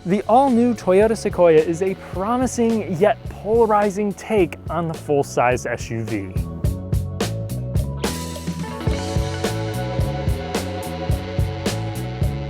The all-new Toyota Sequoia is a promising yet polarizing take on the full-size SUV.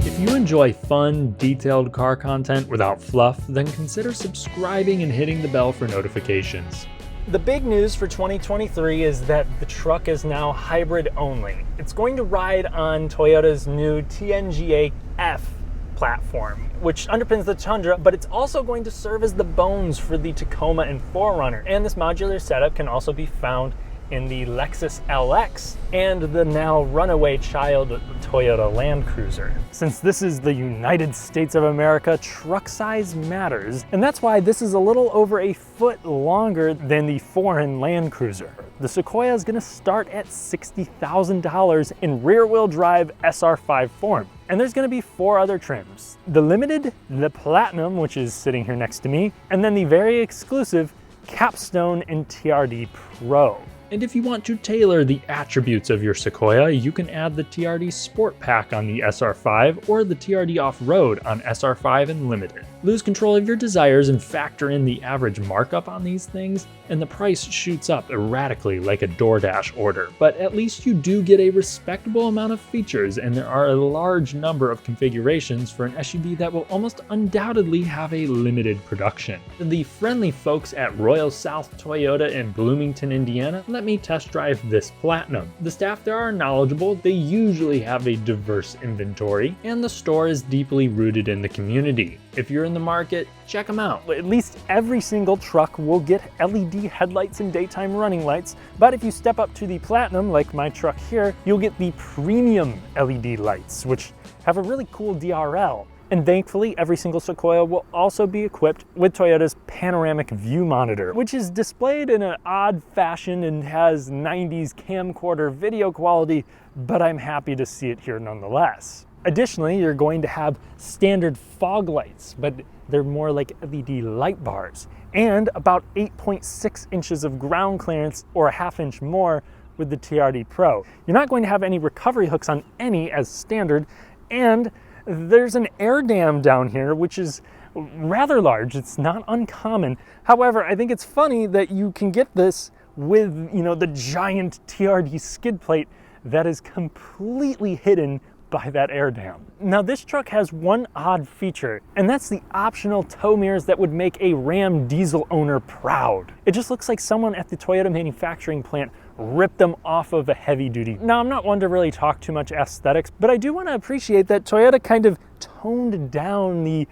If you enjoy fun, detailed car content without fluff, then consider subscribing and hitting the bell for notifications. The big news for 2023 is that the truck is now hybrid only. It's going to ride on Toyota's new TNGA F platform, which underpins the Tundra, but it's also going to serve as the bones for the Tacoma and 4Runner. And this modular setup can also be found in the Lexus LX and the now runaway child Toyota Land Cruiser. Since this is the United States of America, truck size matters, and that's why this is a little over a foot longer than the foreign Land Cruiser. The Sequoia is gonna start at $60,000 in rear-wheel drive SR5 form. And there's gonna be 4 other trims. The Limited, the Platinum, which is sitting here next to me, and then the very exclusive Capstone and TRD Pro. And if you want to tailor the attributes of your Sequoia, you can add the TRD Sport Pack on the SR5 or the TRD Off-Road on SR5 and Limited. Lose control of your desires and factor in the average markup on these things, and the price shoots up erratically like a DoorDash order. But at least you do get a respectable amount of features, and there are a large number of configurations for an SUV that will almost undoubtedly have a limited production. The friendly folks at Royal South Toyota in Bloomington, Indiana, let me test drive this Platinum. The staff there are knowledgeable, they usually have a diverse inventory, and the store is deeply rooted in the community. If you're in the market, check them out. At least every single truck will get LED headlights and daytime running lights, but if you step up to the Platinum, like my truck here, you'll get the premium LED lights, which have a really cool DRL. And thankfully, every single Sequoia will also be equipped with Toyota's panoramic view monitor, which is displayed in an odd fashion and has 90s camcorder video quality, but I'm happy to see it here nonetheless. Additionally, you're going to have standard fog lights, but they're more like LED light bars, and about 8.6 inches of ground clearance, or a ½ inch more with the TRD Pro. You're not going to have any recovery hooks on any as standard, and there's an air dam down here, which is rather large. It's not uncommon. However, I think it's funny that you can get this with, the giant TRD skid plate that is completely hidden by that air dam. Now, this truck has one odd feature, and that's the optional tow mirrors that would make a Ram diesel owner proud. It just looks like someone at the Toyota manufacturing plant ripped them off of a heavy duty. Now, I'm not one to really talk too much aesthetics, but I do want to appreciate that Toyota kind of toned down the,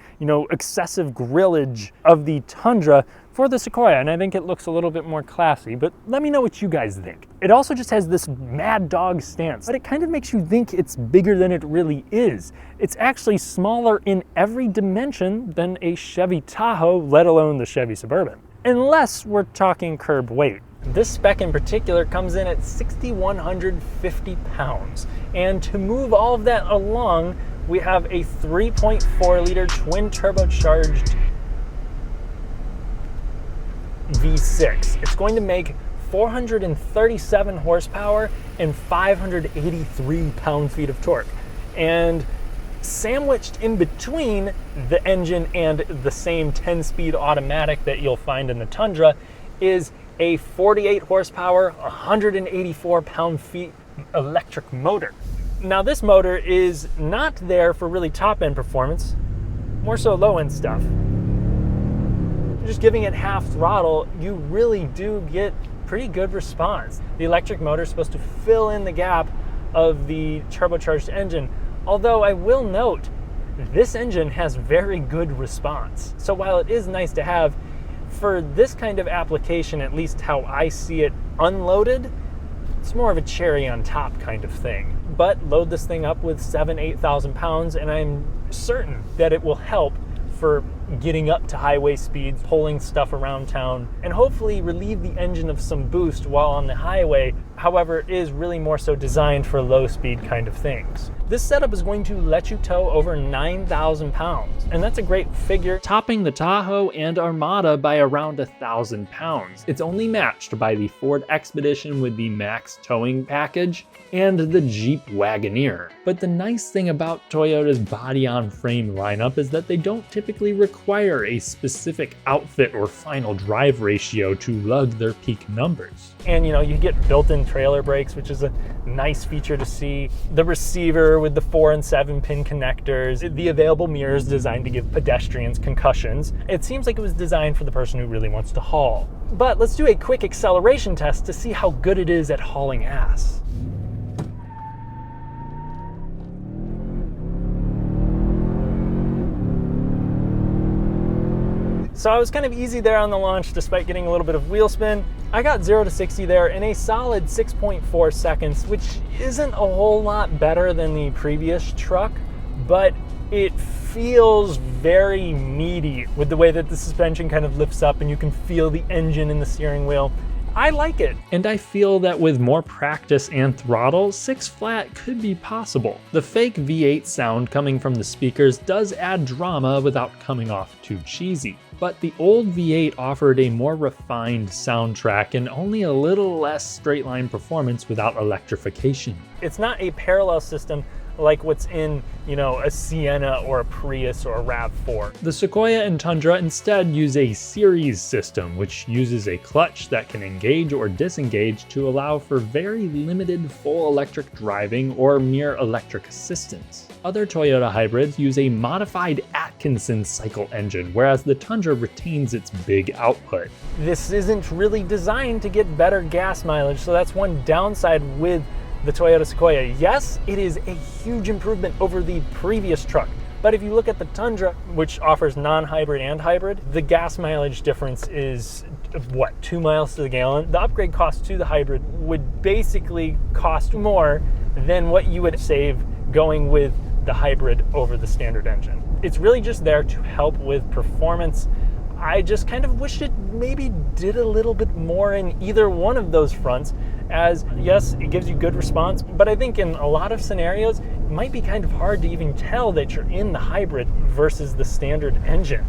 excessive grillage of the Tundra for the Sequoia, and I think it looks a little bit more classy, but let me know what you guys think. It also just has this mad dog stance, but it kind of makes you think it's bigger than it really is. It's actually smaller in every dimension than a Chevy Tahoe, let alone the Chevy Suburban. Unless we're talking curb weight. This spec in particular comes in at 6,150 pounds. And to move all of that along, we have a 3.4 liter twin turbocharged V6. It's going to make 437 horsepower and 583 pound-feet of torque. And sandwiched in between the engine and the same 10-speed automatic that you'll find in the Tundra is a 48 horsepower, 184 pound-feet electric motor. Now, this motor is not there for really top-end performance, more so low-end stuff. Just giving it half throttle, you really do get pretty good response. The electric motor is supposed to fill in the gap of the turbocharged engine, although I will note, this engine has very good response. So while it is nice to have, for this kind of application, at least how I see it unloaded, it's more of a cherry on top kind of thing. But load this thing up with 8,000 pounds, and I'm certain that it will help for getting up to highway speeds, pulling stuff around town, and hopefully relieve the engine of some boost while on the highway However, it is really more so designed for low speed kind of things. This setup is going to let you tow over 9,000 pounds, and that's a great figure, topping the Tahoe and Armada by around 1,000 pounds. It's only matched by the Ford Expedition with the Max Towing package and the Jeep Wagoneer. But the nice thing about Toyota's body-on-frame lineup is that they don't typically require a specific outfit or final drive ratio to lug their peak numbers. And you get built-in trailer brakes, which is a nice feature to see. The receiver with the 4 and 7 pin connectors, the available mirrors designed to give pedestrians concussions. It seems like it was designed for the person who really wants to haul. But let's do a quick acceleration test to see how good it is at hauling ass. So I was kind of easy there on the launch despite getting a little bit of wheel spin. I got 0 to 60 there in a solid 6.4 seconds, which isn't a whole lot better than the previous truck, but it feels very meaty with the way that the suspension kind of lifts up and you can feel the engine in the steering wheel. I like it. And I feel that with more practice and throttle, 6 flat could be possible. The fake V8 sound coming from the speakers does add drama without coming off too cheesy. But the old V8 offered a more refined soundtrack and only a little less straight-line performance without electrification. It's not a parallel system like what's in, a Sienna or a Prius or a RAV4. The Sequoia and Tundra instead use a series system, which uses a clutch that can engage or disengage to allow for very limited full electric driving or mere electric assistance. Other Toyota hybrids use a modified Atkinson cycle engine, whereas the Tundra retains its big output. This isn't really designed to get better gas mileage, so that's one downside with the Toyota Sequoia. Yes, it is a huge improvement over the previous truck, but if you look at the Tundra, which offers non-hybrid and hybrid, the gas mileage difference is, 2 miles to the gallon? The upgrade cost to the hybrid would basically cost more than what you would save going with the hybrid over the standard engine. It's really just there to help with performance. I just kind of wish it maybe did a little bit more in either one of those fronts, as yes, it gives you good response, but I think in a lot of scenarios, it might be kind of hard to even tell that you're in the hybrid versus the standard engine.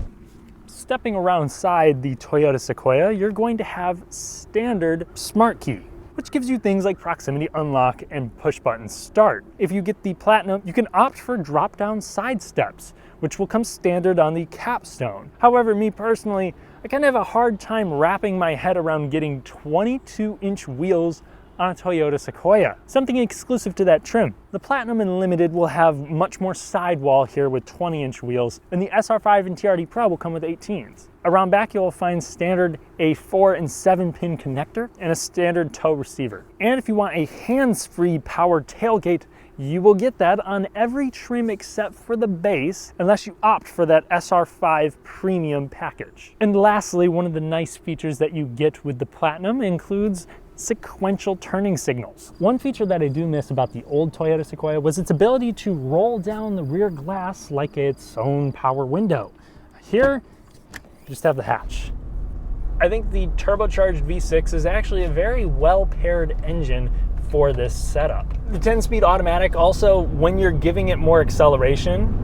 Stepping around side the Toyota Sequoia, you're going to have standard smart key, which gives you things like proximity unlock and push button start. If you get the Platinum, you can opt for drop-down side steps, which will come standard on the capstone. However, me personally, I kind of have a hard time wrapping my head around getting 22-inch wheels on a Toyota Sequoia, something exclusive to that trim. The Platinum and Limited will have much more sidewall here with 20-inch wheels, and the SR5 and TRD Pro will come with 18s. Around back, you'll find standard a 4 and 7 pin connector and a standard tow receiver. And if you want a hands-free powered tailgate, you will get that on every trim except for the base, unless you opt for that SR5 premium package. And lastly, one of the nice features that you get with the Platinum includes sequential turning signals. One feature that I do miss about the old Toyota Sequoia was its ability to roll down the rear glass like its own power window. Here, you just have the hatch. I think the turbocharged V6 is actually a very well-paired engine for this setup. The 10-speed automatic also, when you're giving it more acceleration,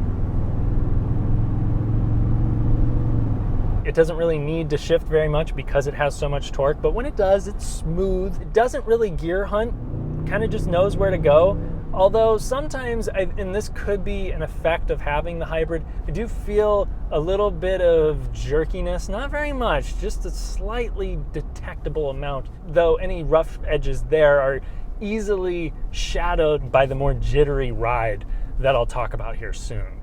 it doesn't really need to shift very much because it has so much torque, but when it does, it's smooth. It doesn't really gear hunt, kind of just knows where to go. Although sometimes, and this could be an effect of having the hybrid, I do feel a little bit of jerkiness, not very much, just a slightly detectable amount, though any rough edges there are easily shadowed by the more jittery ride that I'll talk about here soon.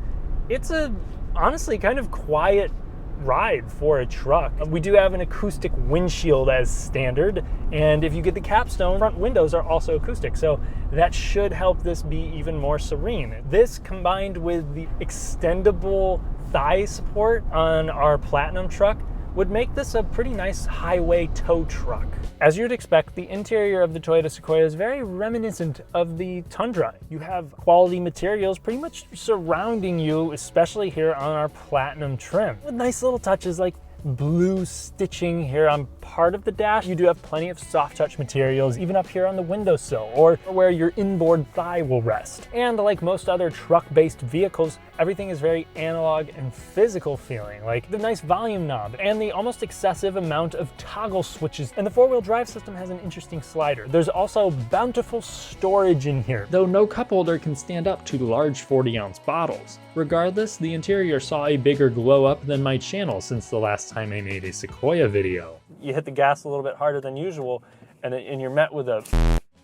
It's a, honestly, kind of quiet ride for a truck. We do have an acoustic windshield as standard, and if you get the capstone, front windows are also acoustic, so that should help this be even more serene. This, combined with the extendable thigh support on our Platinum truck, would make this a pretty nice highway tow truck. As you'd expect, the interior of the Toyota Sequoia is very reminiscent of the Tundra. You have quality materials pretty much surrounding you, especially here on our Platinum trim, with nice little touches like blue stitching here on part of the dash, you do have plenty of soft touch materials, even up here on the windowsill or where your inboard thigh will rest. And like most other truck-based vehicles, everything is very analog and physical feeling, like the nice volume knob and the almost excessive amount of toggle switches. And the four-wheel drive system has an interesting slider. There's also bountiful storage in here, though no cup holder can stand up to large 40-ounce bottles. Regardless, the interior saw a bigger glow up than my channel since the last time I made a Sequoia video. You hit the gas a little bit harder than usual and you're met with a...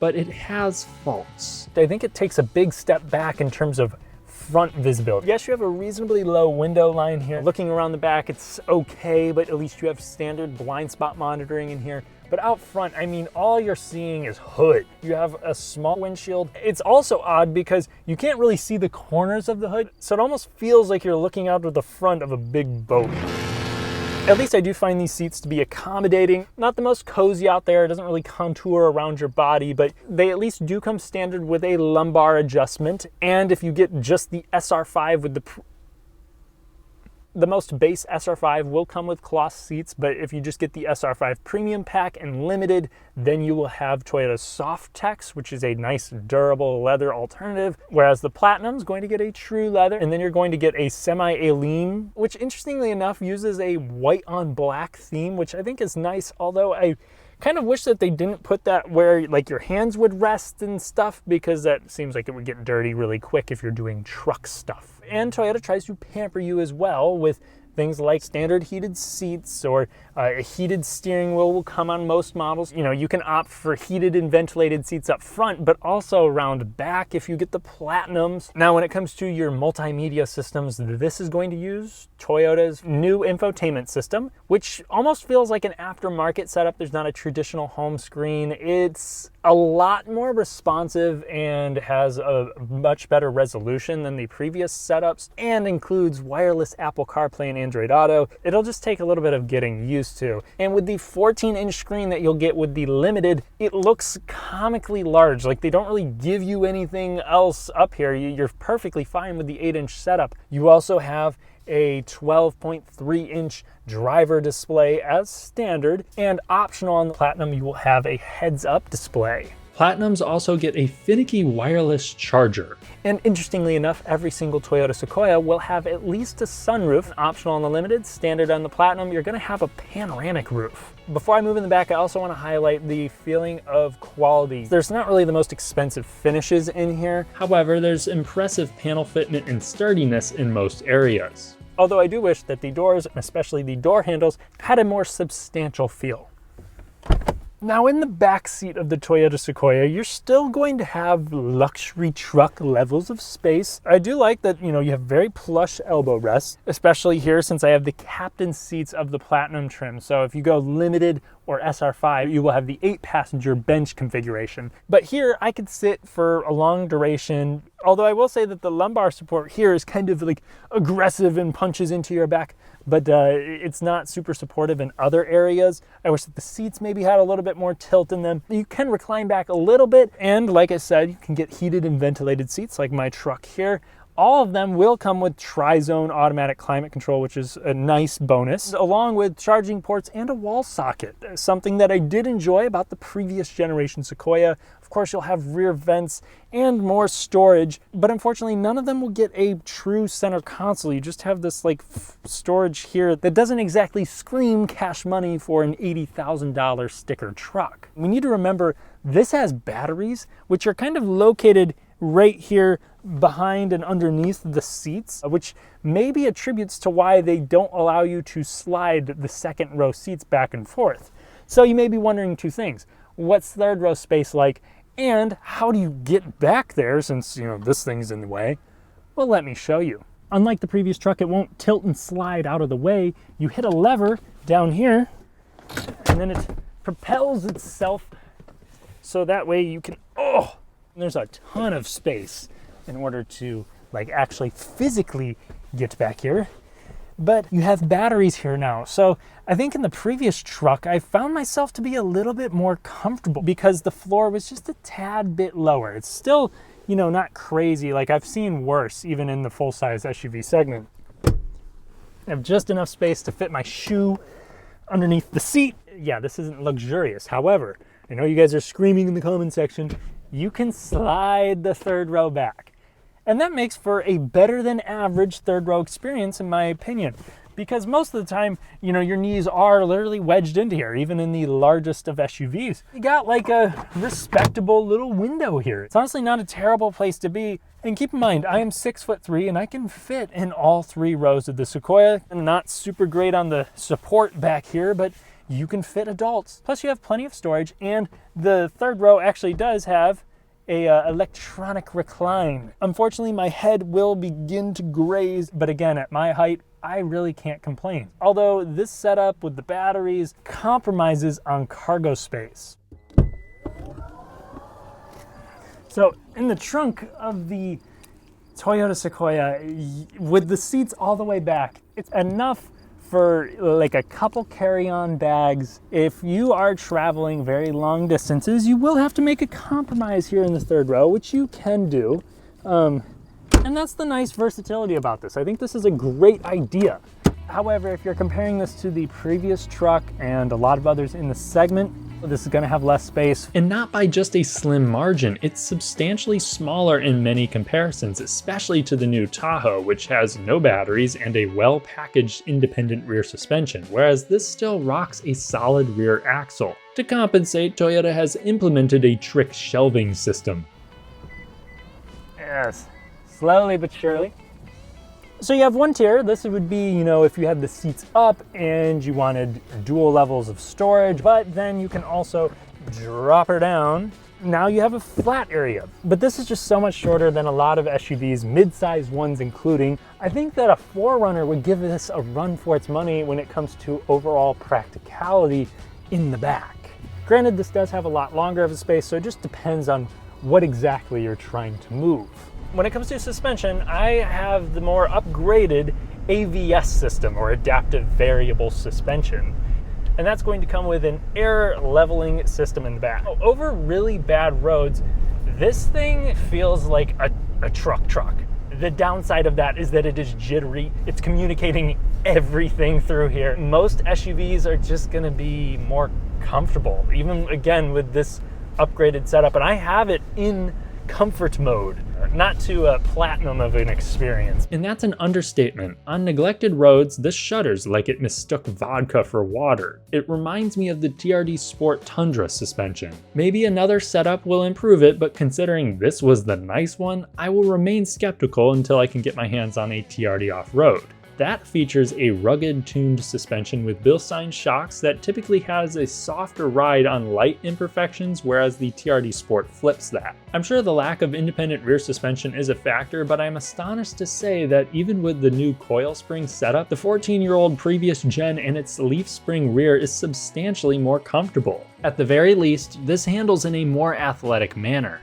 But it has faults. I think it takes a big step back in terms of front visibility. Yes, you have a reasonably low window line here. Looking around the back, it's okay, but at least you have standard blind spot monitoring in here. But out front, I mean, all you're seeing is hood. You have a small windshield. It's also odd because you can't really see the corners of the hood, so it almost feels like you're looking out of the front of a big boat. At least I do find these seats to be accommodating. Not the most cozy out there, it doesn't really contour around your body, but they at least do come standard with a lumbar adjustment. And if you get just the SR5 with the most base SR5 will come with cloth seats, but if you just get the SR5 Premium Pack and Limited, then you will have Toyota's Softex, which is a nice durable leather alternative, whereas the Platinum is going to get a true leather, and then you're going to get a semi-Alene, which interestingly enough uses a white on black theme, which I think is nice, although I kind of wish that they didn't put that where like your hands would rest and stuff, because that seems like it would get dirty really quick if you're doing truck stuff. And Toyota tries to pamper you as well with things like standard heated seats, or a heated steering wheel will come on most models. You know, you can opt for heated and ventilated seats up front, but also around back if you get the Platinums. Now, when it comes to your multimedia systems, this is going to use Toyota's new infotainment system, which almost feels like an aftermarket setup. There's not a traditional home screen. It's a lot more responsive and has a much better resolution than the previous setups, and includes wireless Apple CarPlay and Android Auto. It'll just take a little bit of getting used to. And with the 14-inch screen that you'll get with the Limited, it looks comically large. Like, they don't really give you anything else up here. You're perfectly fine with the 8-inch setup. You also have a 12.3-inch driver display as standard, and optional on the Platinum, you will have a heads-up display. Platinums also get a finicky wireless charger. And interestingly enough, every single Toyota Sequoia will have at least a sunroof. Optional on the Limited, standard on the Platinum, you're gonna have a panoramic roof. Before I move in the back, I also wanna highlight the feeling of quality. There's not really the most expensive finishes in here. However, there's impressive panel fitment and sturdiness in most areas. Although I do wish that the doors, and especially the door handles, had a more substantial feel. Now, in the back seat of the Toyota Sequoia, you're still going to have luxury truck levels of space. I do like that, you know, you have very plush elbow rests, especially here since I have the captain seats of the Platinum trim. So if you go Limited or SR5, you will have the 8-passenger bench configuration. But here, I could sit for a long duration, although I will say that the lumbar support here is kind of like aggressive and punches into your back, but it's not super supportive in other areas. I wish that the seats maybe had a little bit more tilt in them. You can recline back a little bit, and like I said, you can get heated and ventilated seats like my truck here. All of them will come with tri-zone automatic climate control, which is a nice bonus, along with charging ports and a wall socket, something that I did enjoy about the previous generation Sequoia. Of course, you'll have rear vents and more storage, but unfortunately, none of them will get a true center console. You just have this like storage here that doesn't exactly scream cash money for an $80,000 sticker truck. We need to remember this has batteries, which are kind of located right here behind and underneath the seats, which maybe attributes to why they don't allow you to slide the second row seats back and forth. So you may be wondering two things. What's third row space like? And how do you get back there since, you know, this thing's in the way? Well, let me show you. Unlike the previous truck, it won't tilt and slide out of the way. You hit a lever down here, and then it propels itself so that way you can, there's a ton of space in order to like actually physically get back here. But you have batteries here now. So I think in the previous truck, I found myself to be a little bit more comfortable because the floor was just a tad bit lower. It's still, you know, not crazy. Like I've seen worse, even in the full-size SUV segment. I have just enough space to fit my shoe, underneath the seat. Yeah, this isn't luxurious. However, I know you guys are screaming in the comment section, you can slide the third row back. And that makes for a better than average third row experience, in my opinion. Because most of the time, you know, your knees are literally wedged into here, even in the largest of SUVs. You got like a respectable little window here. It's honestly not a terrible place to be. And keep in mind, I am 6'3" and I can fit in all 3 rows of the Sequoia. I'm not super great on the support back here, but you can fit adults. Plus you have plenty of storage, and the third row actually does have a electronic recline. Unfortunately, my head will begin to graze, but again, at my height, I really can't complain. Although this setup with the batteries compromises on cargo space. So in the trunk of the Toyota Sequoia, with the seats all the way back, it's enough for like a couple carry-on bags. If you are traveling very long distances, you will have to make a compromise here in the third row, which you can do. And that's the nice versatility about this. I think this is a great idea. However, if you're comparing this to the previous truck and a lot of others in the segment, this is gonna have less space. And not by just a slim margin, it's substantially smaller in many comparisons, especially to the new Tahoe, which has no batteries and a well-packaged independent rear suspension, whereas this still rocks a solid rear axle. To compensate, Toyota has implemented a trick shelving system. Yes, slowly but surely. So you have one tier. This would be, you know, if you had the seats up and you wanted dual levels of storage, but then you can also drop her down. Now you have a flat area. But this is just so much shorter than a lot of SUVs, mid-sized ones including. I think that a 4Runner would give this a run for its money when it comes to overall practicality in the back. Granted, this does have a lot longer of a space, so it just depends on what exactly you're trying to move. When it comes to suspension, I have the more upgraded AVS system, or adaptive variable suspension. And that's going to come with an air leveling system in the back. Over really bad roads, this thing feels like a truck. The downside of that is that it is jittery. It's communicating everything through here. Most SUVs are just gonna be more comfortable, even again with this upgraded setup. And I have it in comfort mode, not to a platinum of an experience. And that's an understatement. On neglected roads, this shudders like it mistook vodka for water. It reminds me of the TRD Sport Tundra suspension. Maybe another setup will improve it, but considering this was the nice one, I will remain skeptical until I can get my hands on a TRD off-road. That features a rugged tuned suspension with Bilstein shocks that typically has a softer ride on light imperfections, whereas the TRD Sport flips that. I'm sure the lack of independent rear suspension is a factor, but I'm astonished to say that even with the new coil spring setup, the 14-year-old previous gen and its leaf spring rear is substantially more comfortable. At the very least, this handles in a more athletic manner.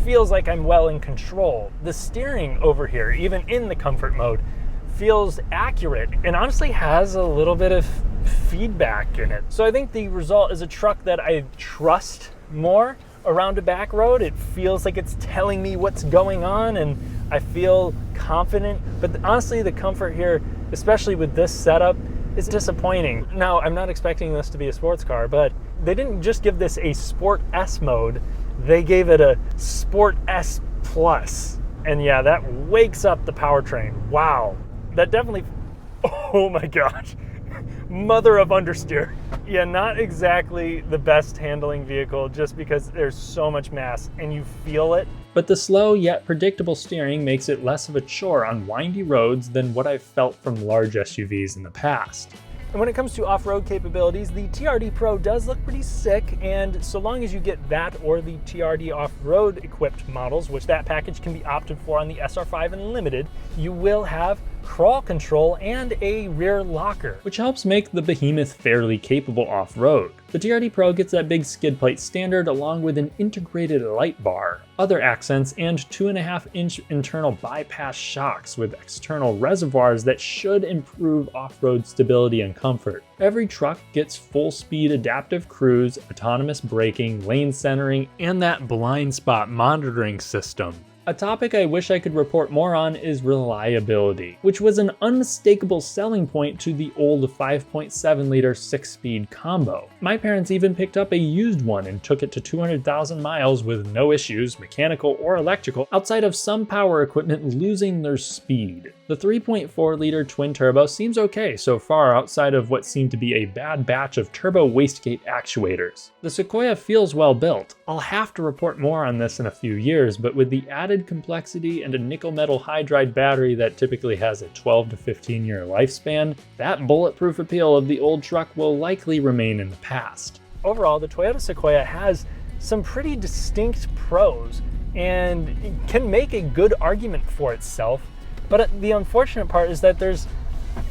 Feels like I'm well in control. The steering over here, even in the comfort mode, feels accurate and honestly has a little bit of feedback in it. So I think the result is a truck that I trust more around a back road. It feels like it's telling me what's going on and I feel confident. But honestly, the comfort here, especially with this setup, is disappointing. Now, I'm not expecting this to be a sports car, but they didn't just give this a Sport S mode. They gave it a Sport S Plus. And yeah, that wakes up the powertrain. Wow. That definitely, oh my gosh. Mother of understeer. Yeah, not exactly the best handling vehicle just because there's so much mass and you feel it. But the slow yet predictable steering makes it less of a chore on windy roads than what I've felt from large SUVs in the past. And when it comes to off-road capabilities, the TRD Pro does look pretty sick, and so long as you get that or the TRD off-road equipped models, which that package can be opted for on the SR5 Unlimited, you will have crawl control and a rear locker, which helps make the behemoth fairly capable off-road. The TRD Pro gets that big skid plate standard along with an integrated light bar, other accents, and 2.5-inch internal bypass shocks with external reservoirs that should improve off-road stability and comfort. Every truck gets full-speed adaptive cruise, autonomous braking, lane centering, and that blind spot monitoring system. A topic I wish I could report more on is reliability, which was an unmistakable selling point to the old 5.7-liter 6-speed combo. My parents even picked up a used one and took it to 200,000 miles with no issues, mechanical or electrical, outside of some power equipment losing their speed. The 3.4-liter twin turbo seems okay so far outside of what seemed to be a bad batch of turbo wastegate actuators. The Sequoia feels well built. I'll have to report more on this in a few years, but with the added complexity and a nickel metal hydride battery that typically has a 12 to 15 year lifespan, that bulletproof appeal of the old truck will likely remain in the past. Overall, the Toyota Sequoia has some pretty distinct pros and can make a good argument for itself. But the unfortunate part is that there's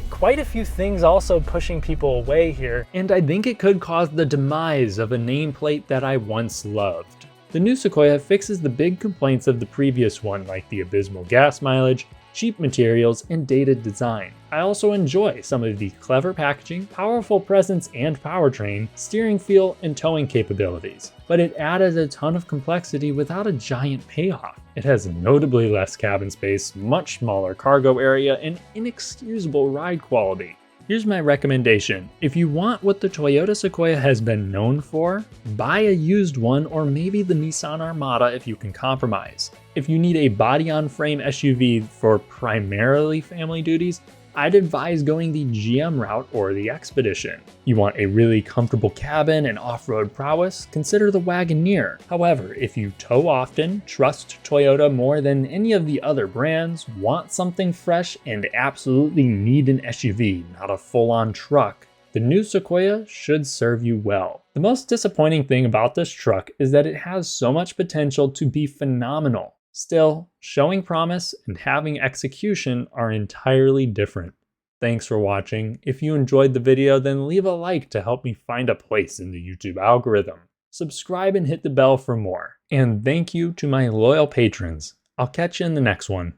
quite a few things also pushing people away here. And I think it could cause the demise of a nameplate that I once loved. The new Sequoia fixes the big complaints of the previous one, like the abysmal gas mileage, cheap materials, and dated design. I also enjoy some of the clever packaging, powerful presence and powertrain, steering feel, and towing capabilities. But it added a ton of complexity without a giant payoff. It has notably less cabin space, much smaller cargo area, and inexcusable ride quality. Here's my recommendation. If you want what the Toyota Sequoia has been known for, buy a used one or maybe the Nissan Armada if you can compromise. If you need a body-on-frame SUV for primarily family duties, I'd advise going the GM route or the Expedition. You want a really comfortable cabin and off-road prowess? Consider the Wagoneer. However, if you tow often, trust Toyota more than any of the other brands, want something fresh, and absolutely need an SUV, not a full-on truck, the new Sequoia should serve you well. The most disappointing thing about this truck is that it has so much potential to be phenomenal. Still, showing promise and having execution are entirely different. Thanks for watching. If you enjoyed the video, then leave a like to help me find a place in the YouTube algorithm. Subscribe and hit the bell for more. And thank you to my loyal patrons. I'll catch you in the next one.